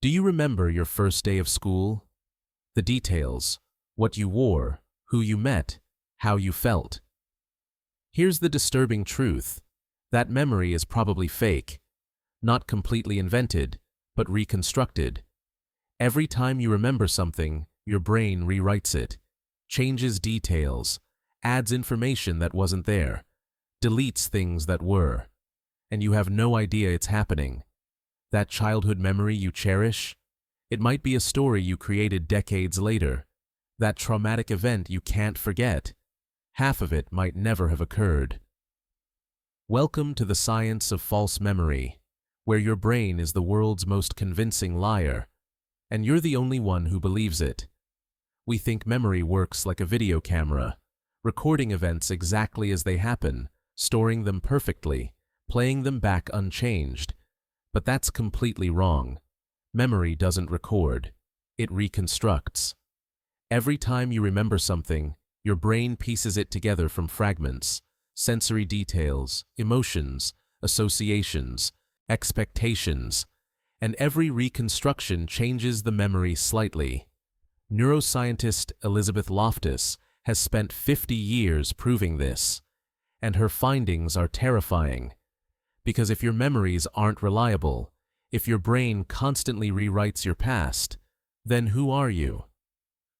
Do you remember your first day of school? The details, what you wore, who you met, how you felt. Here's the disturbing truth. That memory is probably fake, not completely invented, but reconstructed. Every time you remember something, your brain rewrites it, changes details, adds information that wasn't there, deletes things that were, and you have no idea it's happening. That childhood memory you cherish? It might be a story you created decades later. That traumatic event you can't forget. Half of it might never have occurred. Welcome to the science of false memory, where your brain is the world's most convincing liar, and you're the only one who believes it. We think memory works like a video camera, recording events exactly as they happen, storing them perfectly, playing them back unchanged. But that's completely wrong. Memory doesn't record, it reconstructs. Every time you remember something, your brain pieces it together from fragments, sensory details, emotions, associations, expectations, and every reconstruction changes the memory slightly. Neuroscientist Elizabeth Loftus has spent 50 years proving this, and her findings are terrifying. Because if your memories aren't reliable, if your brain constantly rewrites your past, then who are you?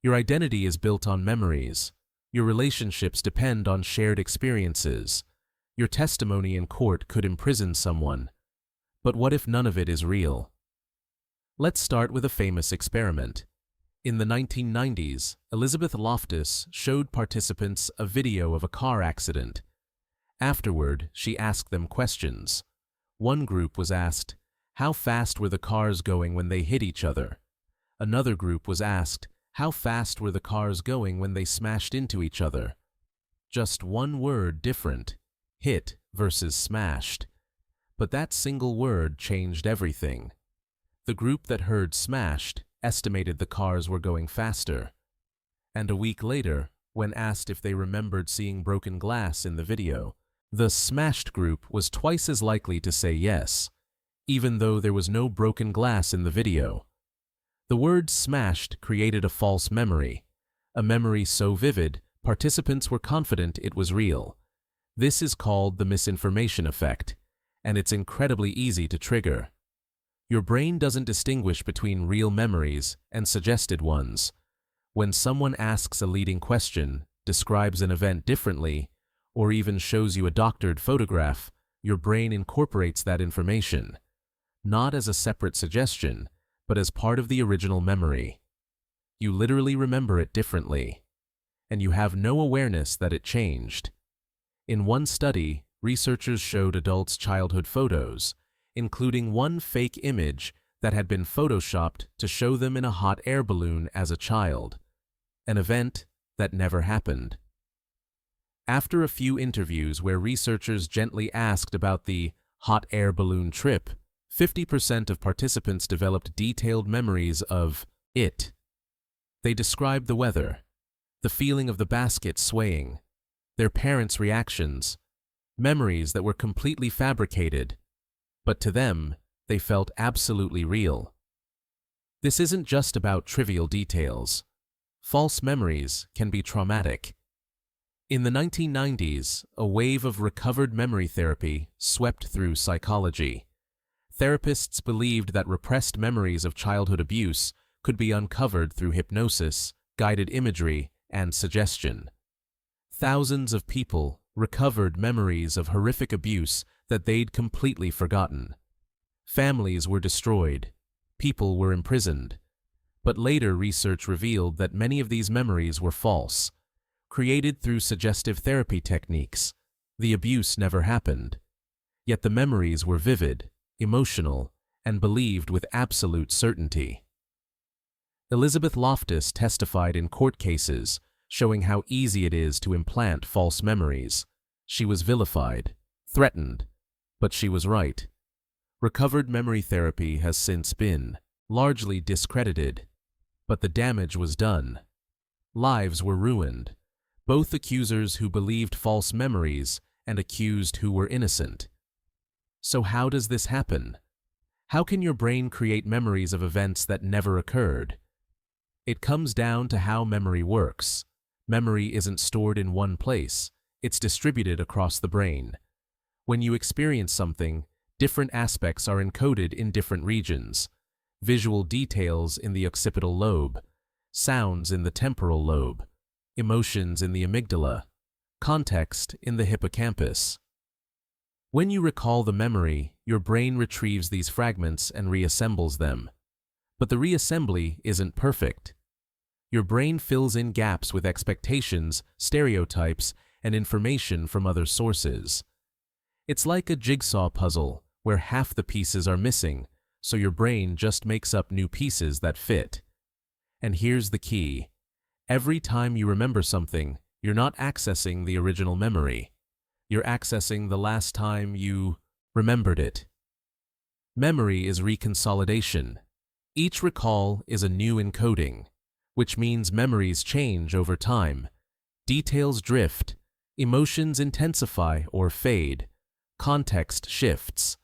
Your identity is built on memories. Your relationships depend on shared experiences. Your testimony in court could imprison someone. But what if none of it is real? Let's start with a famous experiment. In the 1990s, Elizabeth Loftus showed participants a video of a car accident. Afterward, she asked them questions. One group was asked, how fast were the cars going when they hit each other? Another group was asked, how fast were the cars going when they smashed into each other? Just one word different, hit versus smashed. But that single word changed everything. The group that heard smashed estimated the cars were going faster. And a week later, when asked if they remembered seeing broken glass in the video, the smashed group was twice as likely to say yes, even though there was no broken glass in the video. The word smashed created a false memory, a memory so vivid, participants were confident it was real. This is called the misinformation effect, and it's incredibly easy to trigger. Your brain doesn't distinguish between real memories and suggested ones. When someone asks a leading question, describes an event differently, or even shows you a doctored photograph, your brain incorporates that information, not as a separate suggestion, but as part of the original memory. You literally remember it differently, and you have no awareness that it changed. In one study, researchers showed adults childhood photos, including one fake image that had been photoshopped to show them in a hot air balloon as a child, an event that never happened. After a few interviews where researchers gently asked about the hot air balloon trip, 50% of participants developed detailed memories of it. They described the weather, the feeling of the basket swaying, their parents' reactions, memories that were completely fabricated, but to them, they felt absolutely real. This isn't just about trivial details. False memories can be traumatic. In the 1990s, a wave of recovered memory therapy swept through psychology. Therapists believed that repressed memories of childhood abuse could be uncovered through hypnosis, guided imagery, and suggestion. Thousands of people recovered memories of horrific abuse that they'd completely forgotten. Families were destroyed, people were imprisoned. But later research revealed that many of these memories were false. Created through suggestive therapy techniques, the abuse never happened. Yet the memories were vivid, emotional, and believed with absolute certainty. Elizabeth Loftus testified in court cases, showing how easy it is to implant false memories. She was vilified, threatened, but she was right. Recovered memory therapy has since been largely discredited, but the damage was done. Lives were ruined, both accusers who believed false memories and accused who were innocent. So how does this happen? How can your brain create memories of events that never occurred? It comes down to how memory works. Memory isn't stored in one place, it's distributed across the brain. When you experience something, different aspects are encoded in different regions. Visual details in the occipital lobe, sounds in the temporal lobe, emotions in the amygdala, context in the hippocampus. When you recall the memory, your brain retrieves these fragments and reassembles them. But the reassembly isn't perfect. Your brain fills in gaps with expectations, stereotypes, and information from other sources. It's like a jigsaw puzzle where half the pieces are missing, so your brain just makes up new pieces that fit. And here's the key. Every time you remember something, you're not accessing the original memory. You're accessing the last time you remembered it. Memory is reconsolidation. Each recall is a new encoding, which means memories change over time. Details drift, emotions intensify or fade, context shifts.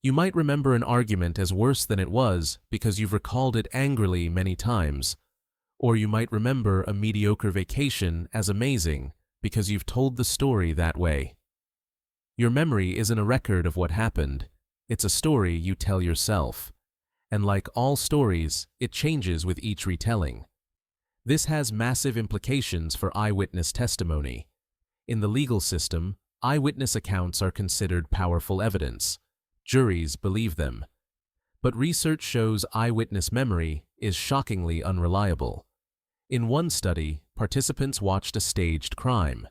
You might remember an argument as worse than it was because you've recalled it angrily many times. Or you might remember a mediocre vacation as amazing because you've told the story that way. Your memory isn't a record of what happened. It's a story you tell yourself. And like all stories, it changes with each retelling. This has massive implications for eyewitness testimony. In the legal system, eyewitness accounts are considered powerful evidence. Juries believe them. But research shows eyewitness memory is shockingly unreliable. In one study, participants watched a staged crime.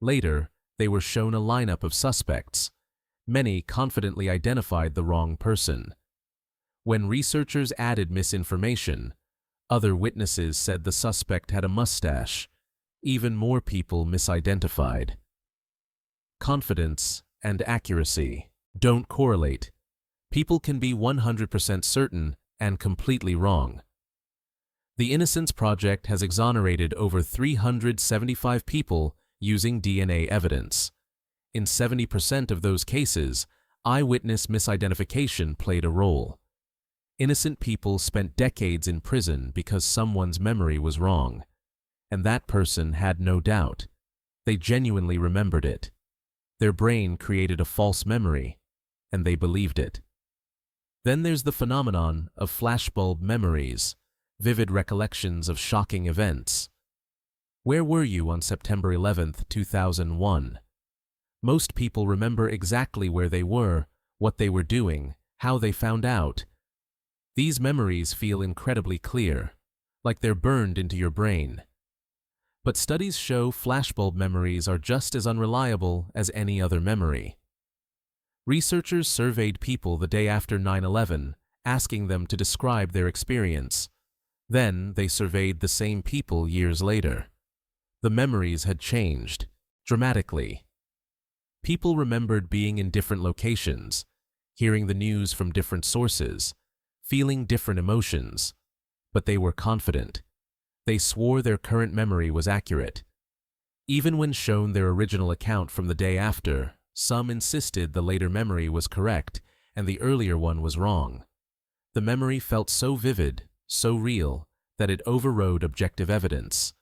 Later, they were shown a lineup of suspects. Many confidently identified the wrong person. When researchers added misinformation, other witnesses said the suspect had a mustache. Even more people misidentified. Confidence and accuracy don't correlate. People can be 100% certain and completely wrong. The Innocence Project has exonerated over 375 people using DNA evidence. In 70% of those cases, eyewitness misidentification played a role. Innocent people spent decades in prison because someone's memory was wrong. And that person had no doubt. They genuinely remembered it. Their brain created a false memory, and they believed it. Then there's the phenomenon of flashbulb memories, vivid recollections of shocking events. Where were you on September 11, 2001? Most people remember exactly where they were, what they were doing, how they found out. These memories feel incredibly clear, like they're burned into your brain. But studies show flashbulb memories are just as unreliable as any other memory. Researchers surveyed people the day after 9/11, asking them to describe their experience. Then they surveyed the same people years later. The memories had changed, dramatically. People remembered being in different locations, hearing the news from different sources, feeling different emotions, but they were confident. They swore their current memory was accurate. Even when shown their original account from the day after, some insisted the later memory was correct and the earlier one was wrong. The memory felt so vivid, so real, that it overrode objective evidence.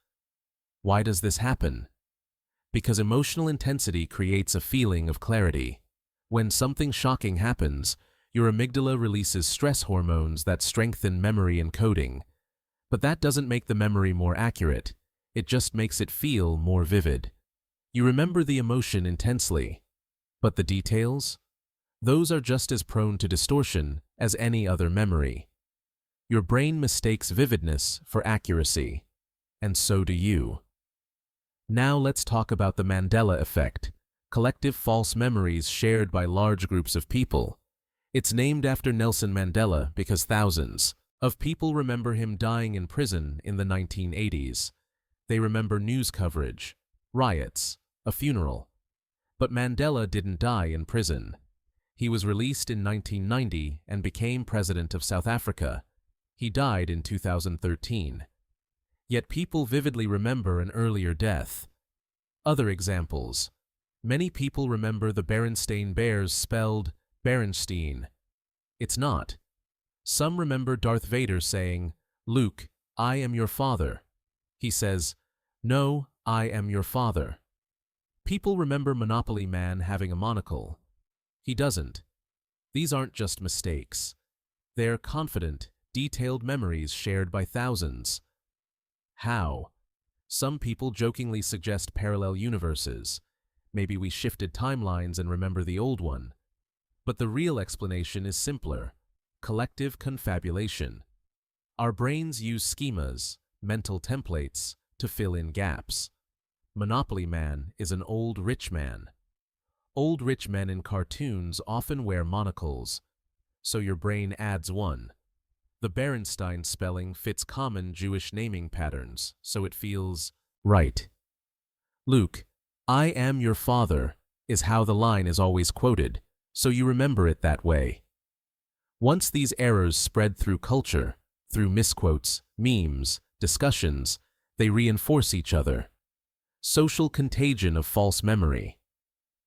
Why does this happen? Because emotional intensity creates a feeling of clarity. When something shocking happens, your amygdala releases stress hormones that strengthen memory encoding. But that doesn't make the memory more accurate. It just makes it feel more vivid. You remember the emotion intensely. But the details? Those are just as prone to distortion as any other memory. Your brain mistakes vividness for accuracy. And so do you. Now let's talk about the Mandela effect, collective false memories shared by large groups of people. It's named after Nelson Mandela because thousands of people remember him dying in prison in the 1980s. They remember news coverage, riots, a funeral. But Mandela didn't die in prison. He was released in 1990 and became president of South Africa. He died in 2013. Yet people vividly remember an earlier death. Other examples. Many people remember the Berenstain Bears spelled Berenstein. It's not. Some remember Darth Vader saying, "Luke, I am your father." He says, "No, I am your father." People remember Monopoly Man having a monocle. He doesn't. These aren't just mistakes. They're confident, detailed memories shared by thousands. How? Some people jokingly suggest parallel universes. Maybe we shifted timelines and remember the old one. But the real explanation is simpler: collective confabulation. Our brains use schemas, mental templates, to fill in gaps. Monopoly Man is an old rich man. Old rich men in cartoons often wear monocles, so your brain adds one. The Berenstain spelling fits common Jewish naming patterns, so it feels right. Luke, "I am your father," is how the line is always quoted, so you remember it that way. Once these errors spread through culture, through misquotes, memes, discussions, they reinforce each other. Social contagion of false memory.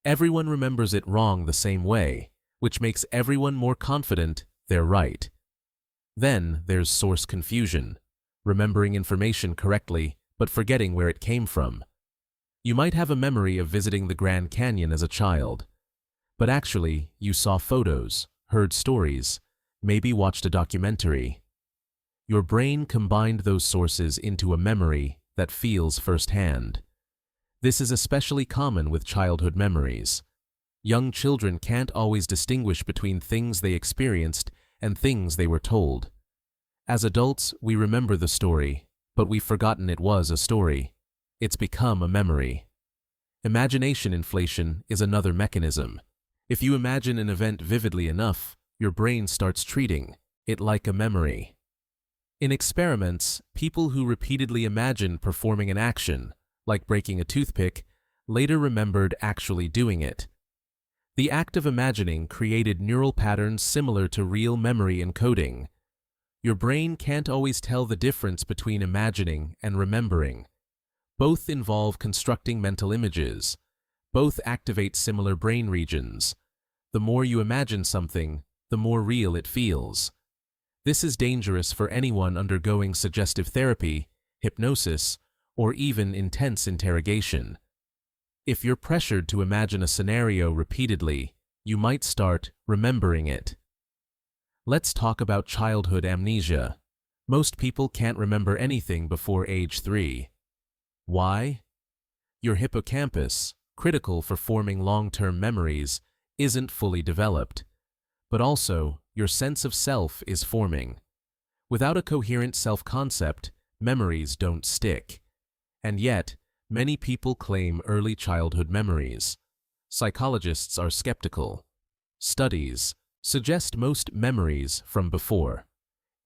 Everyone remembers it wrong the same way, which makes everyone more confident they're right. Then there's source confusion, remembering information correctly but forgetting where it came from. You might have a memory of visiting the Grand Canyon as a child, but actually you saw photos, heard stories, maybe watched a documentary. Your brain combined those sources into a memory that feels firsthand. This is especially common with childhood memories. Young children can't always distinguish between things they experienced and things they were told. As adults, we remember the story, but we've forgotten it was a story. It's become a memory. Imagination inflation is another mechanism. If you imagine an event vividly enough, your brain starts treating it like a memory. In experiments, people who repeatedly imagined performing an action, like breaking a toothpick, later remembered actually doing it. The act of imagining created neural patterns similar to real memory encoding. Your brain can't always tell the difference between imagining and remembering. Both involve constructing mental images. Both activate similar brain regions. The more you imagine something, the more real it feels. This is dangerous for anyone undergoing suggestive therapy, hypnosis, or even intense interrogation. If you're pressured to imagine a scenario repeatedly, you might start remembering it. Let's talk about childhood amnesia. Most people can't remember anything before age 3. Why? Your hippocampus, critical for forming long-term memories, isn't fully developed. But also, your sense of self is forming. Without a coherent self-concept, memories don't stick. And yet, many people claim early childhood memories. Psychologists are skeptical. Studies suggest most memories from before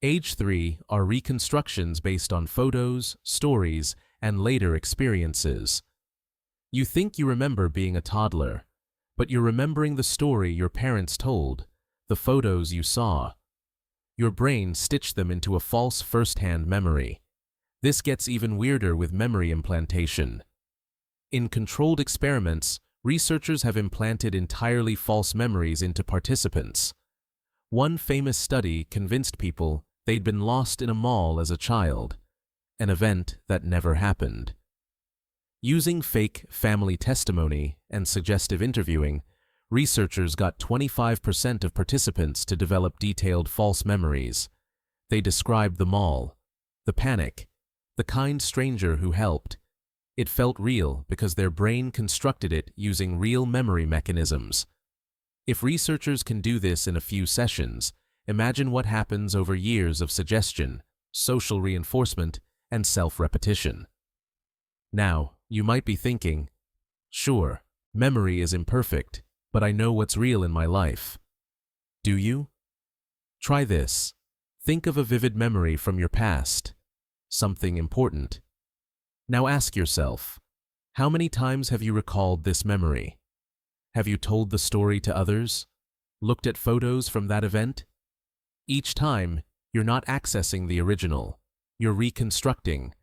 age 3 are reconstructions based on photos, stories, and later experiences. You think you remember being a toddler, but you're remembering the story your parents told, the photos you saw. Your brain stitched them into a false first-hand memory. This gets even weirder with memory implantation. In controlled experiments, researchers have implanted entirely false memories into participants. One famous study convinced people they'd been lost in a mall as a child, an event that never happened. Using fake family testimony and suggestive interviewing, researchers got 25% of participants to develop detailed false memories. They described the mall, the panic, the kind stranger who helped. It felt real because their brain constructed it using real memory mechanisms. If researchers can do this in a few sessions, imagine what happens over years of suggestion, social reinforcement, and self-repetition. Now, you might be thinking, sure, memory is imperfect, but I know what's real in my life. Do you? Try this. Think of a vivid memory from your past. Something important. Now ask yourself, how many times have you recalled this memory? Have you told the story to others? Looked at photos from that event? Each time, you're not accessing the original, you're reconstructing.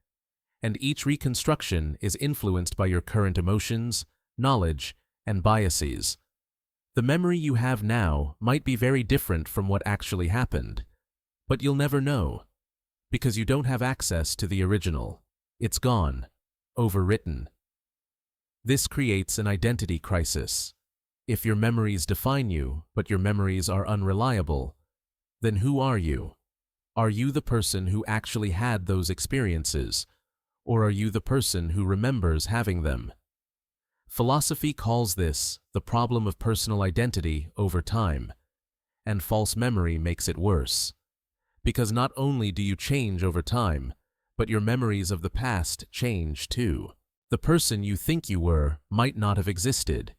And each reconstruction is influenced by your current emotions, knowledge, and biases. The memory you have now might be very different from what actually happened, but you'll never know, because you don't have access to the original. It's gone, overwritten. This creates an identity crisis. If your memories define you, but your memories are unreliable, then who are you? Are you the person who actually had those experiences, or are you the person who remembers having them? Philosophy calls this the problem of personal identity over time, and false memory makes it worse. Because not only do you change over time, but your memories of the past change too. The person you think you were might not have existed.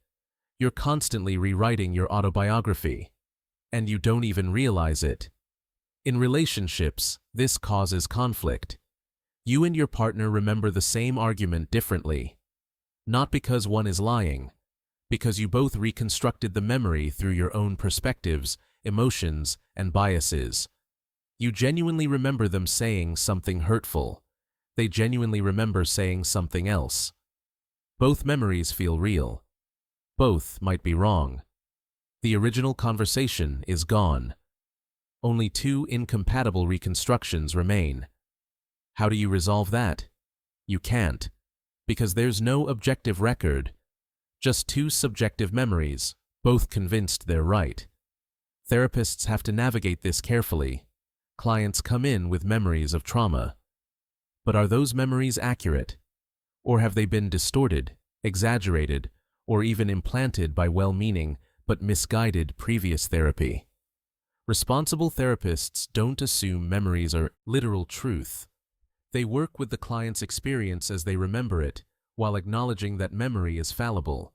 You're constantly rewriting your autobiography, and you don't even realize it. In relationships, this causes conflict. You and your partner remember the same argument differently. Not because one is lying, because you both reconstructed the memory through your own perspectives, emotions, and biases. You genuinely remember them saying something hurtful. They genuinely remember saying something else. Both memories feel real. Both might be wrong. The original conversation is gone. Only two incompatible reconstructions remain. How do you resolve that? You can't, because there's no objective record, just two subjective memories, both convinced they're right. Therapists have to navigate this carefully. Clients come in with memories of trauma. But are those memories accurate? Or have they been distorted, exaggerated, or even implanted by well-meaning but misguided previous therapy? Responsible therapists don't assume memories are literal truth. They work with the client's experience as they remember it, while acknowledging that memory is fallible.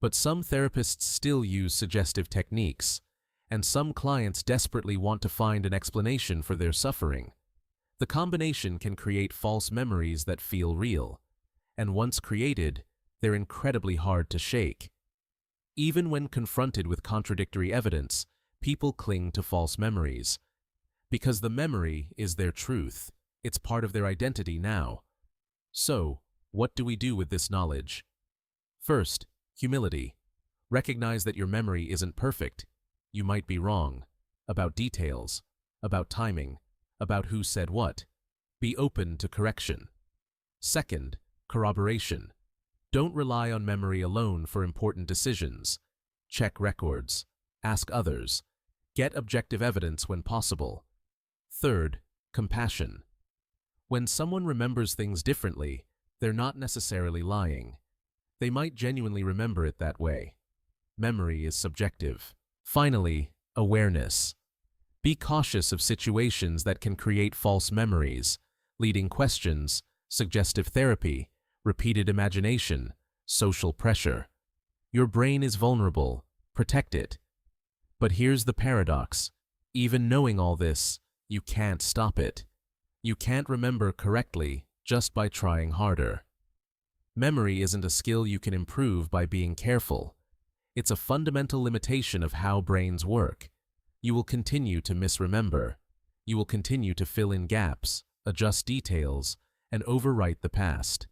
But some therapists still use suggestive techniques, and some clients desperately want to find an explanation for their suffering. The combination can create false memories that feel real, and once created, they're incredibly hard to shake. Even when confronted with contradictory evidence, people cling to false memories. Because the memory is their truth. It's part of their identity now. So, what do we do with this knowledge? First, humility. Recognize that your memory isn't perfect. You might be wrong about details, about timing, about who said what. Be open to correction. Second, corroboration. Don't rely on memory alone for important decisions. Check records. Ask others. Get objective evidence when possible. Third, compassion. When someone remembers things differently, they're not necessarily lying. They might genuinely remember it that way. Memory is subjective. Finally, awareness. Be cautious of situations that can create false memories, leading questions, suggestive therapy, repeated imagination, social pressure. Your brain is vulnerable. Protect it. But here's the paradox. Even knowing all this, you can't stop it. You can't remember correctly just by trying harder. Memory isn't a skill you can improve by being careful. It's a fundamental limitation of how brains work. You will continue to misremember. You will continue to fill in gaps, adjust details, and overwrite the past.